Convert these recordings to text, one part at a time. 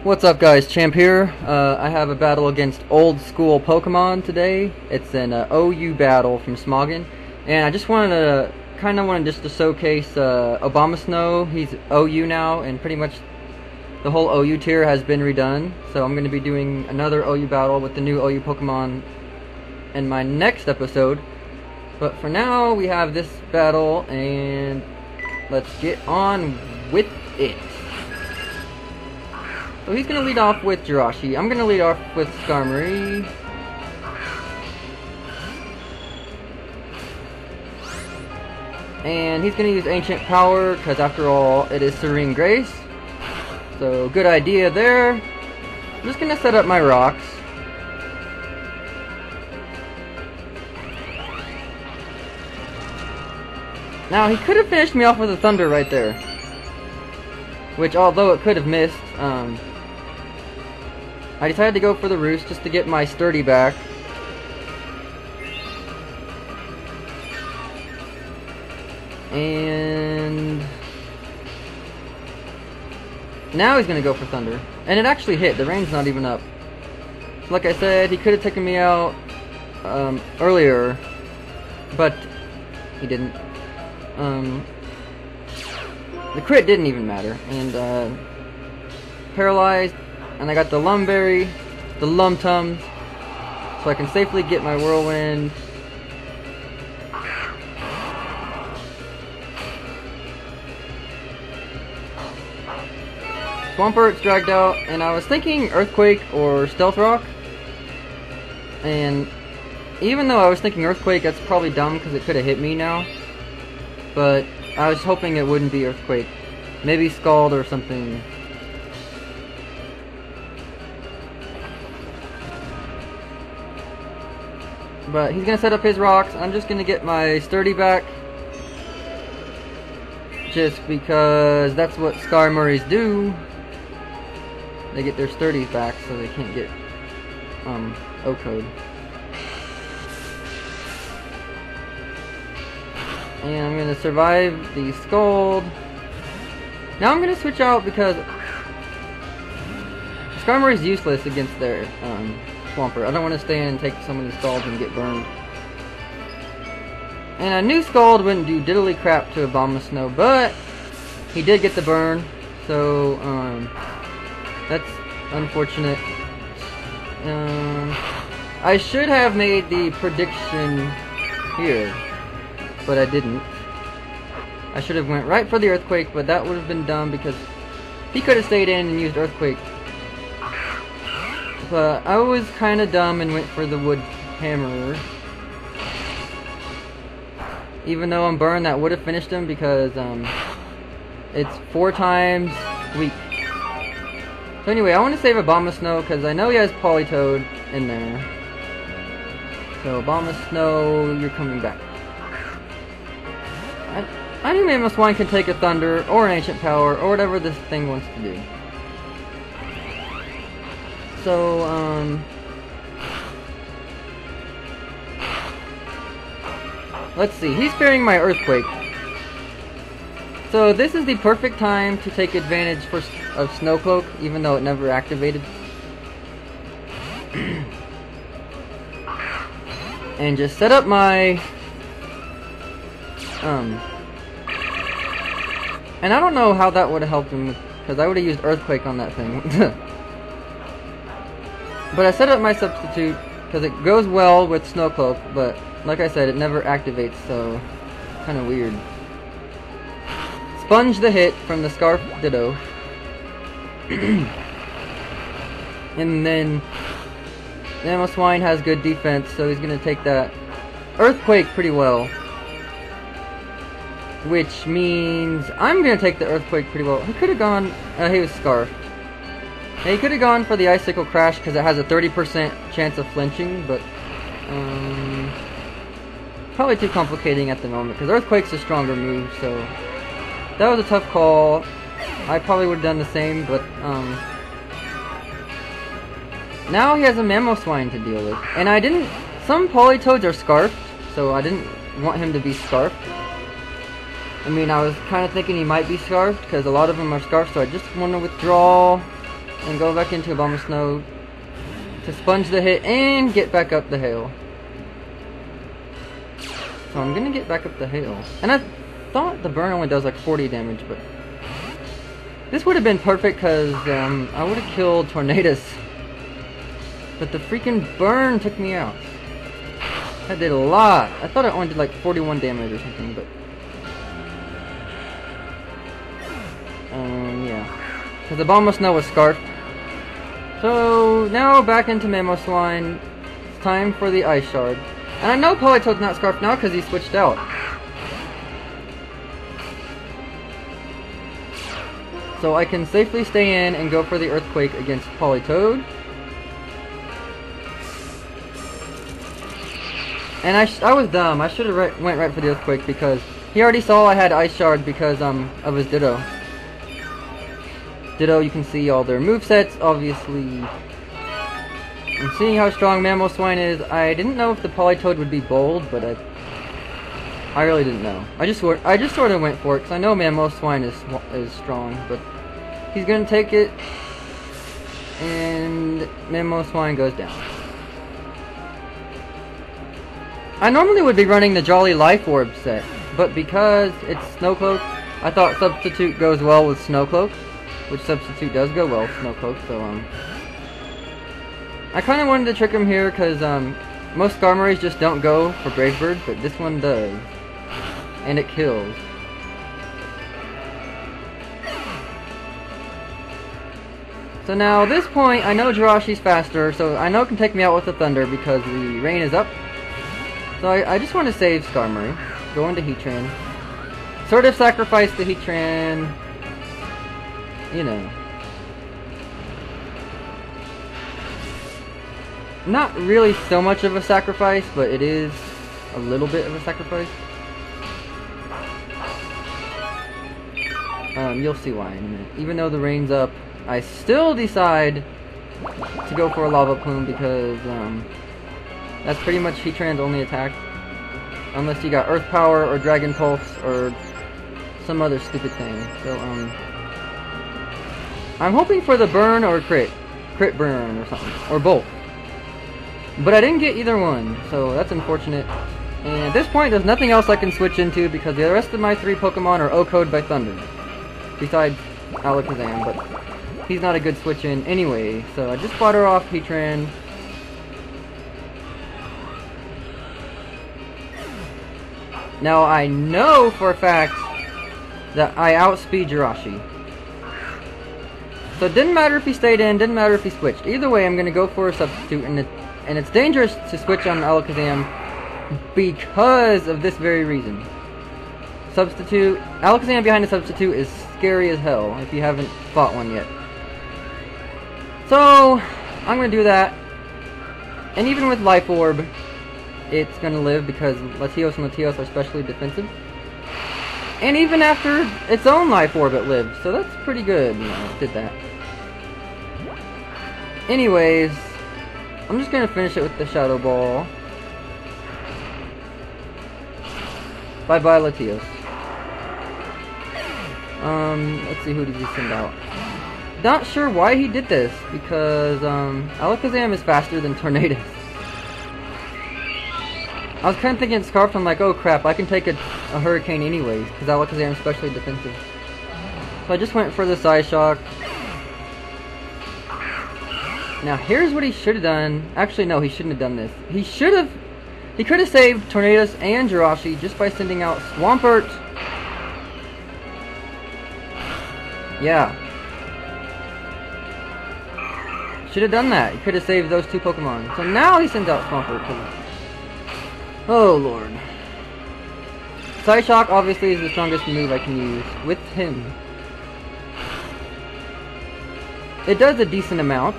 What's up guys, Champ here. I have a battle against old school Pokemon today. It's an OU battle from Smoggin. And I just wanted to showcase Abomasnow. He's OU now, and pretty much the whole OU tier has been redone. So I'm going to be doing another OU battle with the new OU Pokemon in my next episode. But for now, we have this battle, and let's get on with it. So he's going to lead off with Jirachi. I'm going to lead off with Skarmory. And he's going to use Ancient Power, because after all, it is Serene Grace. So, good idea there. I'm just going to set up my rocks. Now, he could have finished me off with a Thunder right there. Which, although it could have missed, I decided to go for the Roost just to get my Sturdy back. And now he's going to go for Thunder. And it actually hit. The rain's not even up. So like I said, he could have taken me out earlier, but he didn't. The crit didn't even matter. And paralyzed. And I got the Lumberry, the Lumtum, so I can safely get my Whirlwind. Swampert's dragged out, and I was thinking Earthquake or Stealth Rock. And even though I was thinking Earthquake, that's probably dumb because it could have hit me now. But I was hoping it wouldn't be Earthquake. Maybe Scald or something. But he's going to set up his rocks. I'm just going to get my Sturdy back. Just because that's what Skarmorys do. They get their Sturdies back so they can't get O-Code. And I'm going to survive the Scald. Now I'm going to switch out because Skarmory's useless against their Swampert. I don't want to stay in and take so many Scalds and get burned. And I knew Scald wouldn't do diddly crap to Abomasnow, but he did get the burn, so that's unfortunate. I should have made the prediction here, but I didn't. I should have went right for the Earthquake, but that would have been dumb because he could have stayed in and used Earthquake. But I was kind of dumb and went for the Wood Hammer. Even though I'm burned, that would have finished him because it's 4 times weak. So anyway, I want to save Abomasnow because I know he has Politoed in there. So Abomasnow, you're coming back. I knew Mamoswine can take a Thunder or an Ancient Power or whatever this thing wants to do. So, let's see. He's sparing my Earthquake. So this is the perfect time to take advantage of Snowcloak, even though it never activated. And just set up my... And I don't know how that would have helped him, because I would have used Earthquake on that thing. But I set up my substitute because it goes well with Snowcloak, but like I said, it never activates, so kind of weird. Sponge the hit from the Scarf Ditto. And then Mamoswine has good defense, so he's going to take that Earthquake pretty well. Which means I'm going to take the Earthquake pretty well. He could have gone... he was Scarf. He could have gone for the Icicle Crash because it has a 30% chance of flinching, but probably too complicating at the moment because Earthquake's a stronger move, so that was a tough call. I probably would have done the same, but now he has a Mamoswine to deal with. And I didn't... Some Politoads are Scarfed, so I didn't want him to be Scarfed. I mean, I was kind of thinking he might be Scarfed because a lot of them are Scarfed, so I just want to withdraw and go back into abomasnow to sponge the hit and get back up the hail. So I'm gonna get back up the hail. And I thought the burn only does like 40 damage, but this would have been perfect because I would have killed Tornadus. But the freaking burn took me out. That did a lot. I thought it only did like 41 damage or something, but yeah. Because the abomasnow was scarfed. So now back into Mamoswine. It's time for the Ice Shard. And I know Politoad's not scarfed now because he switched out. So I can safely stay in and go for the Earthquake against Politoad. And I was dumb. I should have went right for the Earthquake because he already saw I had Ice Shard because of his Ditto. Ditto, you can see all their movesets, obviously. And seeing how strong Mamoswine is, I didn't know if the Politoad would be bold, but I really didn't know. I just sort of went for it because I know Mamoswine is strong, but he's gonna take it, and Mamoswine goes down. I normally would be running the Jolly Life Orb set, but because it's Snowcloak, I thought Substitute goes well with Snowcloak, which Substitute does go well with Snowcloak, so I kind of wanted to trick him here because most Skarmories just don't go for Brave Bird, but this one does, and it kills. So now at this point, I know Jirashi's faster, so I know it can take me out with the Thunder because the rain is up. So I just want to save Skarmory. Go into Heatran. Sort of sacrifice the Heatran. You know. Not really so much of a sacrifice, but it is a little bit of a sacrifice. You'll see why in a minute. Even though the rain's up, I still decide to go for a Lava Plume because that's pretty much Heatran's only attack. Unless you got Earth Power or Dragon Pulse or some other stupid thing. So I'm hoping for the burn or crit burn or something, or both. But I didn't get either one, so that's unfortunate. And at this point, there's nothing else I can switch into because the rest of my 3 Pokemon are OHKO'd by Thunder. Besides Alakazam, but he's not a good switch in anyway. So I just fought her off Heatran. Now I know for a fact that I outspeed Jirachi. So it didn't matter if he stayed in, didn't matter if he switched. Either way, I'm going to go for a Substitute, and it's dangerous to switch on Alakazam because of this very reason. Substitute, Alakazam behind a Substitute is scary as hell if you haven't fought one yet. So I'm going to do that. And even with Life Orb, it's going to live because Latios and Latios are specially defensive. And even after its own Life Orb, it lives. So that's pretty good, you know, it did that. Anyways, I'm just going to finish it with the Shadow Ball. Bye-bye, Latios. Let's see, who did he send out? Not sure why he did this, because Alakazam is faster than Tornadus. I was kind of thinking Scarf, I'm like, oh crap, I can take a Hurricane anyways, because Alakazam is especially defensive. So I just went for the Psyshock. Now here's what he should have done. Actually no, he shouldn't have done this. He could have saved Tornadus and Jirachi just by sending out Swampert. Yeah. Should have done that. He could have saved those 2 Pokemon. So now he sends out Swampert. Oh lord. Psyshock obviously is the strongest move I can use with him. It does a decent amount.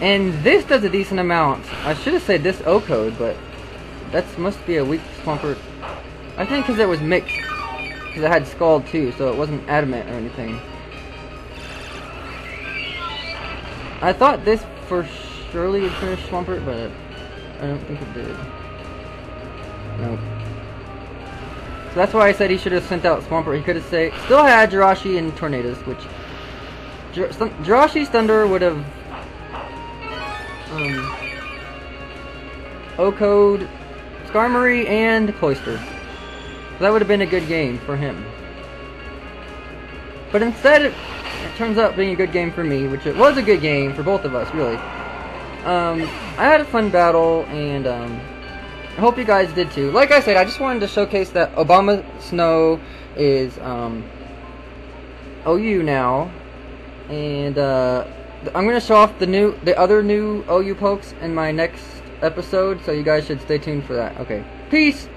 And this does a decent amount. I should have said this O-code, but that must be a weak Swampert. I think because it was mixed. Because it had Scald too, so it wasn't adamant or anything. I thought this for surely would finish Swampert, but I don't think it did. Nope. So that's why I said he should have sent out Swampert. He could have still had Jirachi and Tornadus, which Jiraiya's Thunder would have O-Code, Skarmory, and Cloyster. So that would have been a good game for him. But instead, it turns out being a good game for me, which it was a good game for both of us, really. I had a fun battle, and I hope you guys did too. Like I said, I just wanted to showcase that abomasnow is OU now, and I'm gonna show off the other new OU pokes in my next episode, so you guys should stay tuned for that. Okay, peace.